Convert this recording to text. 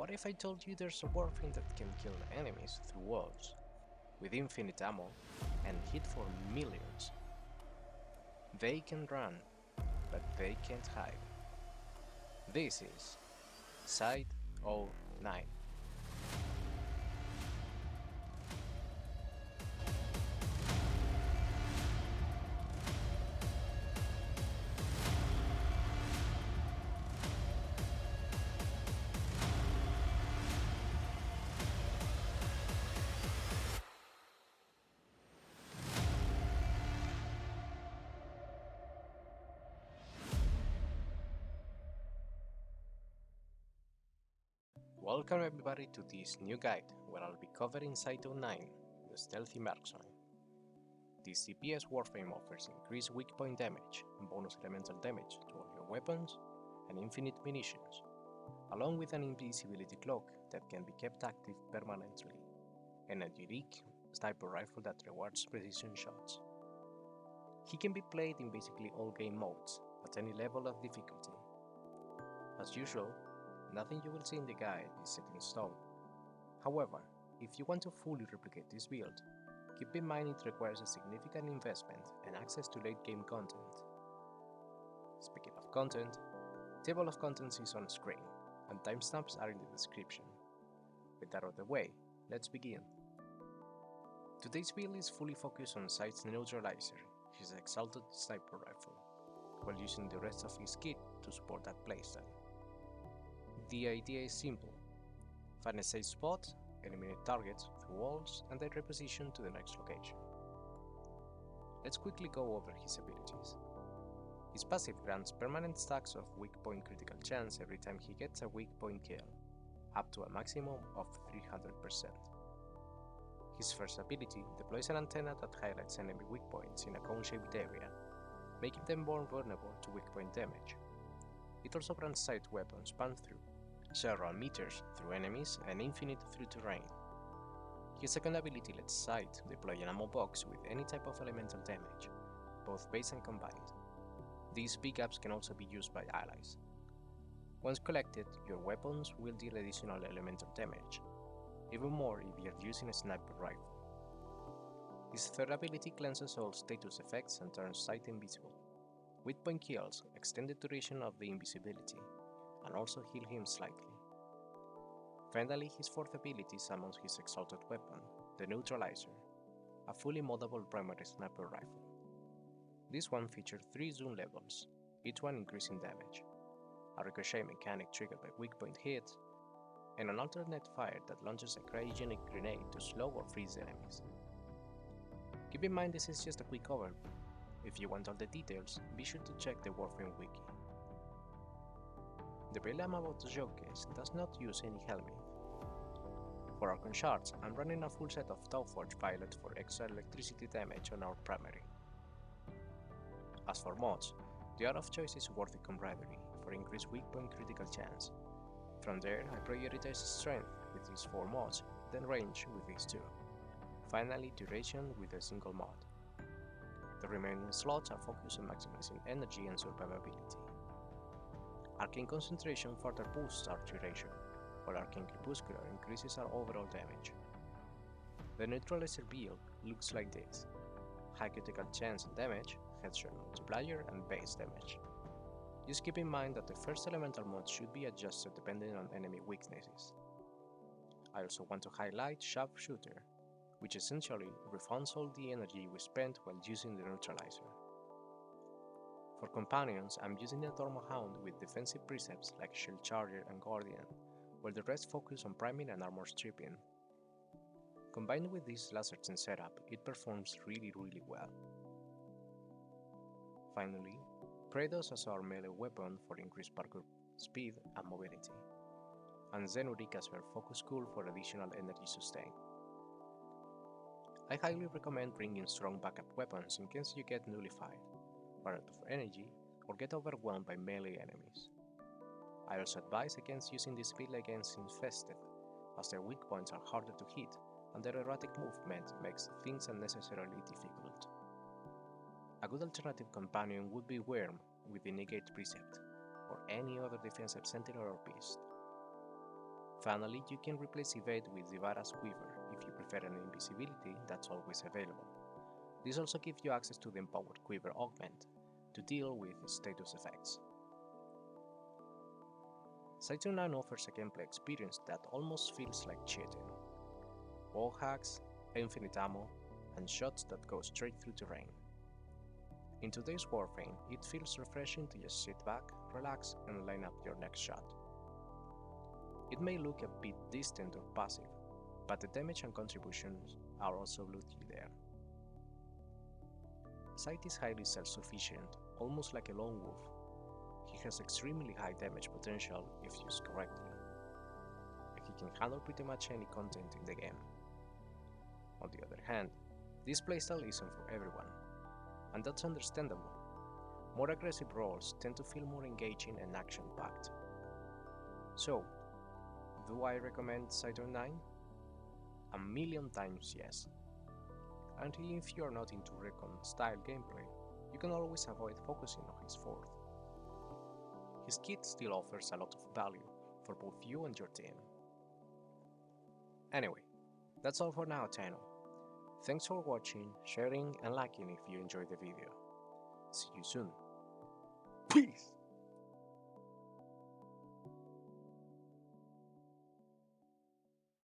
What if I told you there's a Warframe that can kill enemies through walls, with infinite ammo, and hit for millions? They can run, but they can't hide. This is Cyte 09. Welcome everybody to this new guide where I'll be covering Cyte 09, the stealthy marksman. This DPS Warframe offers increased weak point damage and bonus elemental damage to all your weapons and infinite munitions, along with an invisibility cloak that can be kept active permanently, and a unique sniper rifle that rewards precision shots. He can be played in basically all game modes, at any level of difficulty. As usual, nothing you will see in the guide is set in stone. However, if you want to fully replicate this build, keep in mind it requires a significant investment and access to late game content. Speaking of content, table of contents is on screen, and timestamps are in the description. With that out of the way, let's begin. Today's build is fully focused on Cyte's Neutralizer, his exalted sniper rifle, while using the rest of his kit to support that playstyle. The idea is simple: find a safe spot, eliminate targets through walls, and then reposition to the next location. Let's quickly go over his abilities. His passive grants permanent stacks of weak point critical chance every time he gets a weak point kill, up to a maximum of 300%. His first ability deploys an antenna that highlights enemy weak points in a cone-shaped area, making them more vulnerable to weak point damage. It also grants Cyte weapons pan-through, several meters through enemies, and infinite through terrain. His second ability lets Cyte deploy an ammo box with any type of elemental damage, both base and combined. These pickups can also be used by allies. Once collected, your weapons will deal additional elemental damage, even more if you're using a sniper rifle. His third ability cleanses all status effects and turns Cyte invisible. Weak point kills extend the duration of the invisibility, and also heal him slightly. Finally, his fourth ability summons his exalted weapon, the Neutralizer, a fully moddable primary sniper rifle. This one features 3 zoom levels, each one increasing damage, a ricochet mechanic triggered by weak point hits, and an alternate fire that launches a cryogenic grenade to slow or freeze enemies. Keep in mind this is just a quick overview. If you want all the details, be sure to check the Warframe wiki. The build I'm about to showcase does not use any helmet. For Archon shards, I'm running a full set of Tauforge Pilot for extra electricity damage on our primary. As for mods, the art of choice is Worthy Camaraderie for increased weak point critical chance. From there, I prioritize strength with these 4 mods, then range with these 2. Finally, duration with a single mod. The remaining slots are focused on maximizing energy and survivability. Arcane Concentration further boosts our duration, while Arcane Crepuscular increases our overall damage. The Neutralizer build looks like this: high critical chance and damage, headshot multiplier, and base damage. Just keep in mind that the first elemental mod should be adjusted depending on enemy weaknesses. I also want to highlight Sharpshooter, which essentially refunds all the energy we spent while using the Neutralizer. For companions, I'm using the Dormohound with defensive precepts like Shield Charger and Guardian, while the rest focus on priming and armor stripping. Combined with this Laserton setup, it performs really well. Finally, Praedos as our melee weapon for increased parkour speed and mobility, and Zenurik as our focus tool for additional energy sustain. I highly recommend bringing strong backup weapons in case you get nullified, run out of energy, or get overwhelmed by melee enemies. I also advise against using this build against Infested, as their weak points are harder to hit and their erratic movement makes things unnecessarily difficult. A good alternative companion would be Worm with the Negate Precept, or any other defensive Sentinel or Beast. Finally, you can replace evade with Ivara's Quiver if you prefer an invisibility that's always available. This also gives you access to the empowered Quiver augment to deal with status effects. Cyte 9 offers a gameplay experience that almost feels like cheating. Wall hacks, infinite ammo, and shots that go straight through terrain. In today's Warframe, it feels refreshing to just sit back, relax, and line up your next shot. It may look a bit distant or passive, but the damage and contributions are absolutely there. Cyte is highly self-sufficient, almost like a lone wolf. He has extremely high damage potential if used correctly, and he can handle pretty much any content in the game. On the other hand, this playstyle isn't for everyone, and that's understandable. More aggressive roles tend to feel more engaging and action-packed. So, do I recommend Cyte 9? 1,000,000 times yes. And if you're not into recon style gameplay, you can always avoid focusing on his fourth. His kit still offers a lot of value for both you and your team. Anyway, that's all for now, channel. Thanks for watching, sharing, and liking if you enjoyed the video. See you soon. Peace!